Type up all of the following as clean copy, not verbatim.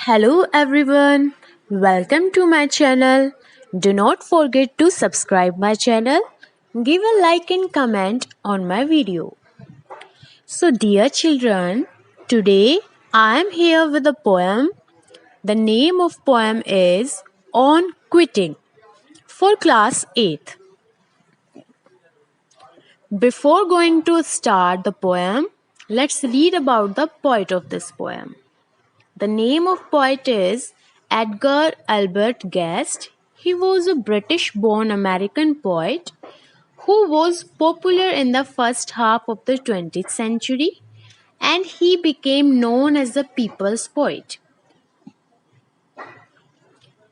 Hello everyone, welcome to my channel. Do not forget to subscribe my channel, give a like and comment on my video. So dear children, today I am here with a poem. The name of poem is On Quitting for class 8th. Before going to start the poem, let's read about the poet of this poem. The name of poet is Edgar Albert Guest. He was a British-born American poet who was popular in the first half of the 20th century, and he became known as the people's poet.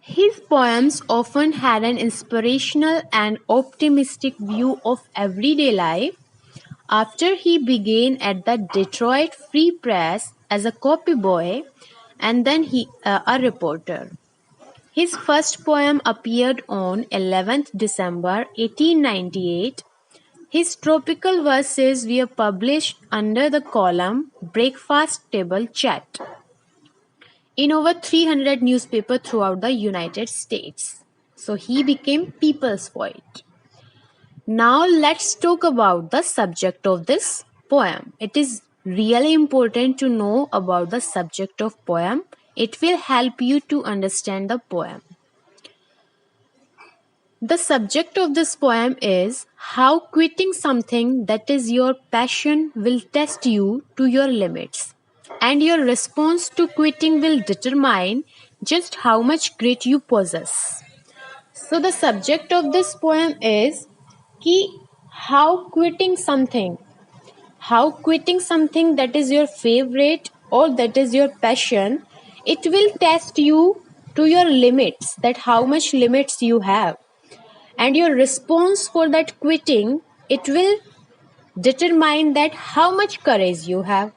His poems often had an inspirational and optimistic view of everyday life. After he began at the Detroit Free Press as a copy boy and then a reporter. His first poem appeared on 11th December 1898. His tropical verses were published under the column Breakfast Table Chat in over 300 newspapers throughout the United States. So he became people's poet. Now let's talk about the subject of this poem. It is really important to know about the subject of poem. It will help you to understand the poem. The subject of this poem is how quitting something that is your passion will test you to your limits, and your response to quitting will determine just how much grit you possess. So the subject of this poem is ki how quitting something that is your favorite or that is your passion, it will test you to your limits, that how much limits you have, and your response for that quitting, it will determine that how much courage you have.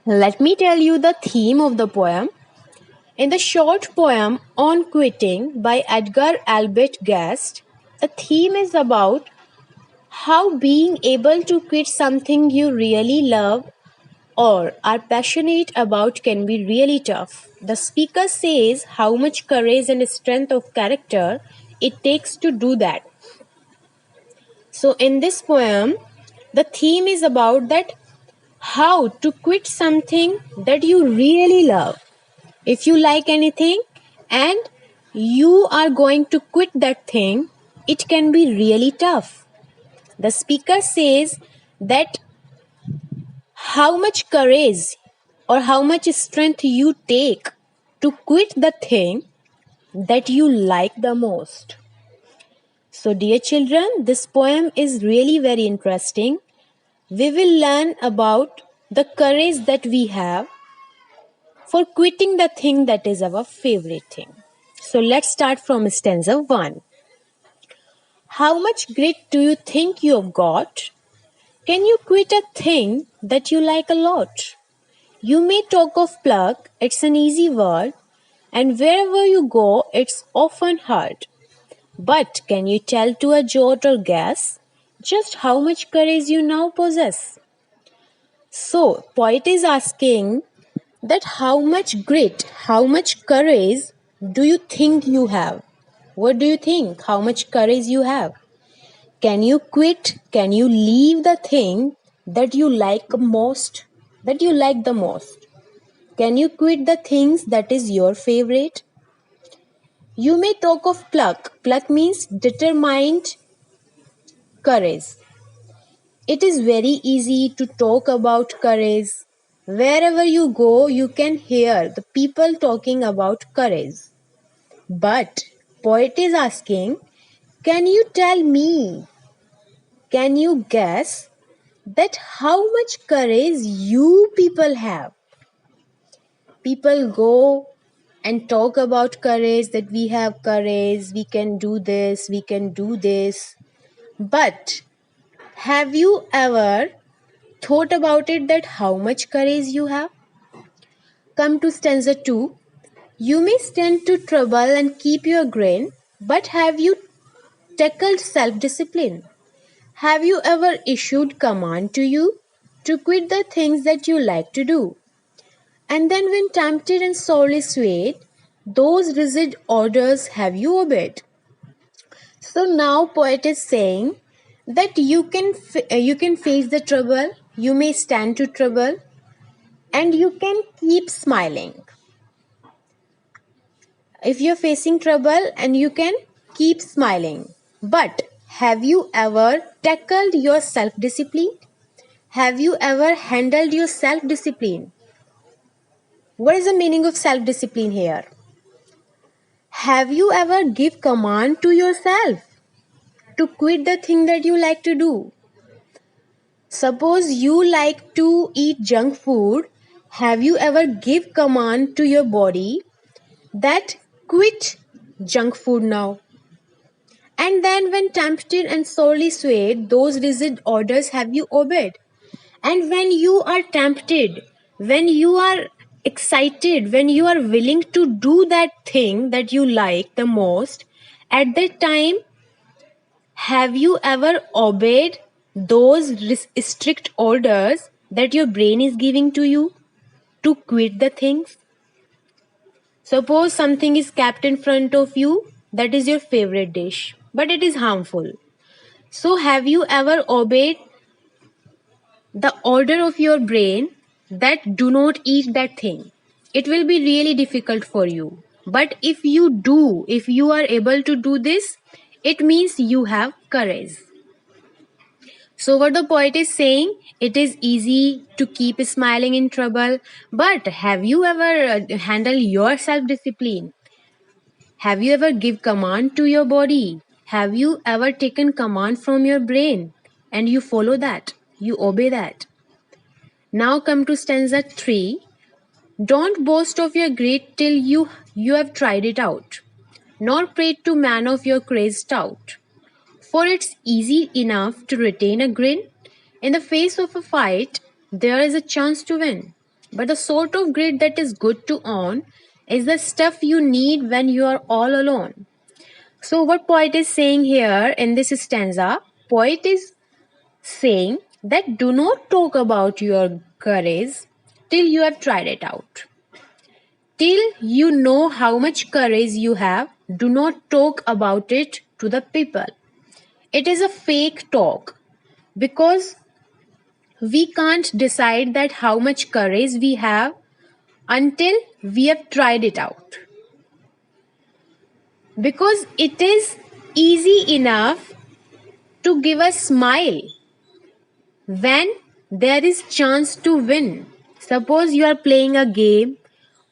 Let me tell you the theme of the poem. In the short poem On Quitting by Edgar Albert Guest, the theme is about how being able to quit something you really love or are passionate about can be really tough. The speaker says how much courage and strength of character it takes to do that. So in this poem, the theme is about that how to quit something that you really love. If you like anything and you are going to quit that thing, it can be really tough. The speaker says that how much courage or how much strength you take to quit the thing that you like the most. So, dear children, this poem is really very interesting. We will learn about the courage that we have for quitting the thing that is our favorite thing. So, let's start from stanza 1. How much grit do you think you've got? Can you quit a thing that you like a lot? You may talk of pluck, it's an easy word, and wherever you go, it's often heard. But can you tell to a jot or guess just how much courage you now possess? So, poet is asking that how much grit, how much courage do you think you have? What do you think? How much courage you have? Can you quit? Can you leave the thing that you like most? That you like the most? Can you quit the things that is your favorite? You may talk of pluck. Pluck means determined courage. It is very easy to talk about courage. Wherever you go, you can hear the people talking about courage. But poet is asking, can you tell me? Can you guess that how much courage you people have? People go and talk about courage, that we have courage, we can do this, we can do this. But have you ever thought about it that how much courage you have? Come to stanza 2. You may stand to trouble and keep your grain, but have you tackled self-discipline? Have you ever issued command to you to quit the things that you like to do? And then, when tempted and sorely swayed, those rigid orders have you obeyed. So now, poet is saying that you can face the trouble, you may stand to trouble, and you can keep smiling. If you're facing trouble, and you can keep smiling. But have you ever tackled your self discipline? Have you ever handled your self discipline? What is the meaning of self discipline here? Have you ever give command to yourself to quit the thing that you like to do? Suppose you like to eat junk food. Have you ever give command to your body that quit junk food now? And then, when tempted and sorely swayed, those rigid orders have you obeyed? And when you are tempted, when you are excited, when you are willing to do that thing that you like the most, at that time, have you ever obeyed those strict orders that your brain is giving to you to quit the things? Suppose something is kept in front of you that is your favorite dish, but it is harmful. So, have you ever obeyed the order of your brain that do not eat that thing? It will be really difficult for you. But if you do, if you are able to do this, it means you have courage. So, what the poet is saying, it is easy to keep smiling in trouble, but have you ever handled your self discipline? Have you ever give command to your body? Have you ever taken command from your brain and you follow that? You obey that. Now come to stanza 3. Don't boast of your great till you have tried it out, nor prate to man of your craze stout. For it's easy enough to retain a grin. In the face of a fight, there is a chance to win. But the sort of grit that is good to own is the stuff you need when you are all alone. So, what poet is saying here in this stanza, poet is saying that do not talk about your courage till you have tried it out. Till you know how much courage you have, do not talk about it to the people. It is a fake talk because we can't decide that how much courage we have until we have tried it out. Because it is easy enough to give a smile when there is chance to win. Suppose you are playing a game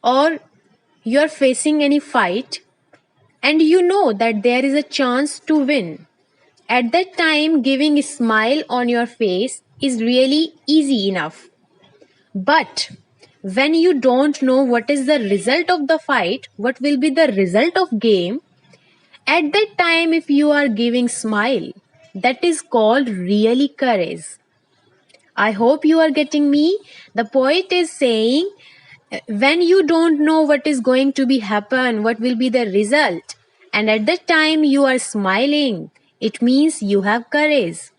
or you are facing any fight and you know that there is a chance to win. At that time, giving a smile on your face is really easy enough. But when you don't know what is the result of the fight, what will be the result of game, at that time if you are giving smile, that is called really courage. I hope you are getting me. The poet is saying when you don't know what is going to be happen, what will be the result, and at that time you are smiling, it means you have courage.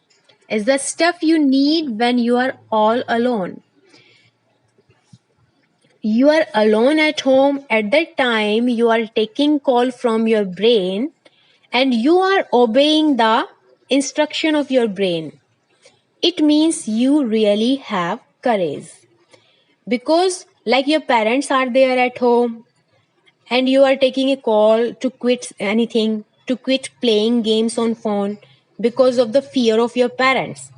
It's the stuff you need when you are all alone. You are alone at home, at that time you are taking call from your brain and you are obeying the instruction of your brain. It means you really have courage. Because like your parents are there at home and you are taking a call to quit anything, to quit playing games on phone because of the fear of your parents.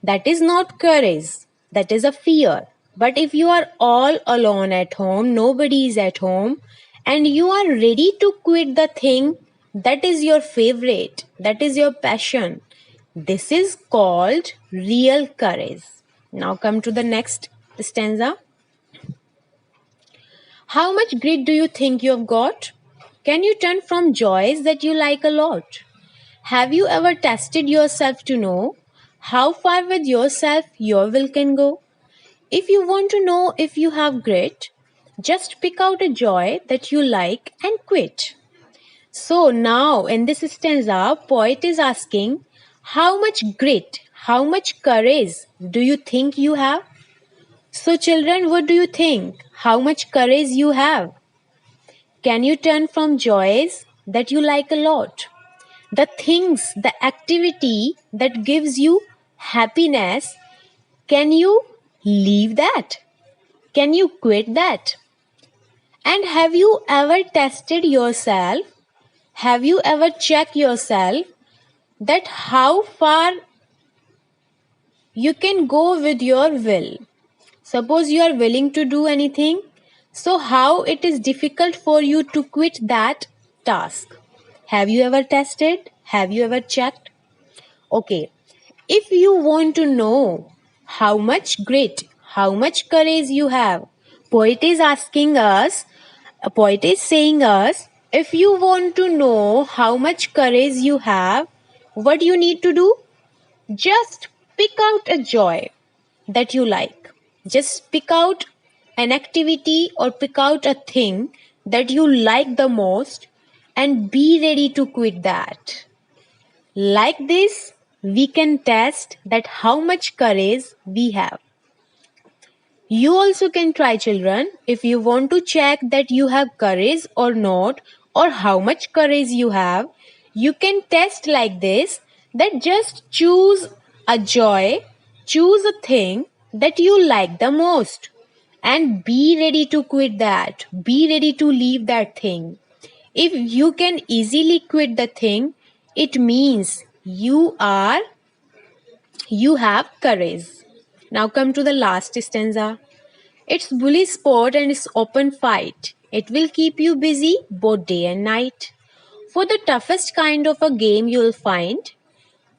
That is not courage, that is a fear. But if you are all alone at home, nobody is at home, and you are ready to quit the thing that is your favorite, that is your passion, this is called real courage. Now come to the next stanza. How much grit do you think you have got? Can you turn from joys that you like a lot? Have you ever tested yourself to know how far with yourself your will can go? If you want to know if you have grit, just pick out a joy that you like and quit. So now in this stanza, poet is asking, how much grit, how much courage do you think you have? So children, what do you think? How much courage you have? Can you turn from joys that you like a lot? The things, the activity that gives you happiness, can you leave that? Can you quit that? And have you ever tested yourself? Have you ever checked yourself that how far you can go with your will? Suppose you are willing to do anything, so how it is difficult for you to quit that task? Have you ever tested? Have you ever checked? Okay, if you want to know how much grit, how much courage you have, poet is asking us, a poet is saying us, if you want to know how much courage you have, what you need to do? Just pick out a joy that you like. Just pick out an activity or pick out a thing that you like the most and be ready to quit that. Like this, we can test that how much courage we have. You also can try, children, if you want to check that you have courage or not, or how much courage you have. You can test like this, that just choose a joy, choose a thing that you like the most, and be ready to quit that. Be ready to leave that thing. If you can easily quit the thing, it means you have courage. Now come to the last stanza. It's bully sport and it's open fight. It will keep you busy both day and night. For the toughest kind of a game you'll find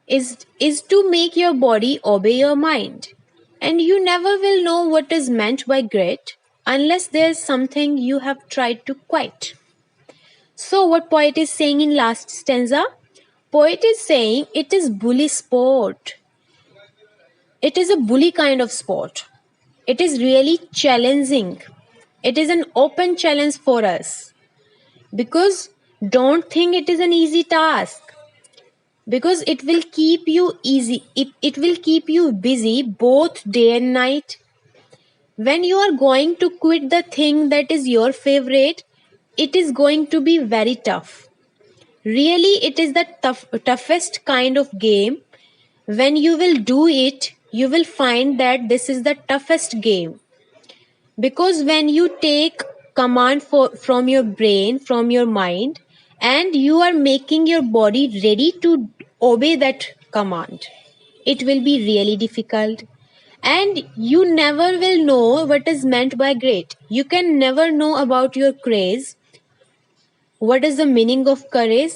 is to make your body obey your mind. And you never will know what is meant by grit unless there's something you have tried to quit. So what poet is saying in last stanza? Poet is saying it is bully sport. It is a bully kind of sport. It is really challenging. It is an open challenge for us. Because don't think it is an easy task. Because it will keep you it will keep you busy both day and night. When you are going to quit the thing that is your favorite, it is going to be very tough. Really, it is the toughest kind of game. When you will do it, you will find that this is the toughest game. Because when you take command from your brain, from your mind, and you are making your body ready to obey that command, it will be really difficult. And you never will know what is meant by great. You can never know about your craze, what is the meaning of courage,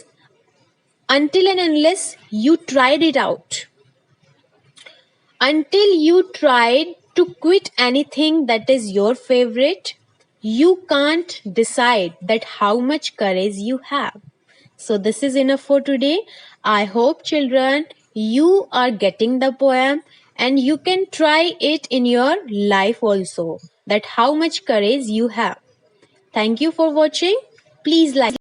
until and unless you tried it out. Until you tried to quit anything that is your favorite, you can't decide that how much courage you have. So this is enough for today. I hope, children, you are getting the poem and you can try it in your life also, that how much courage you have. Thank you for watching. Please like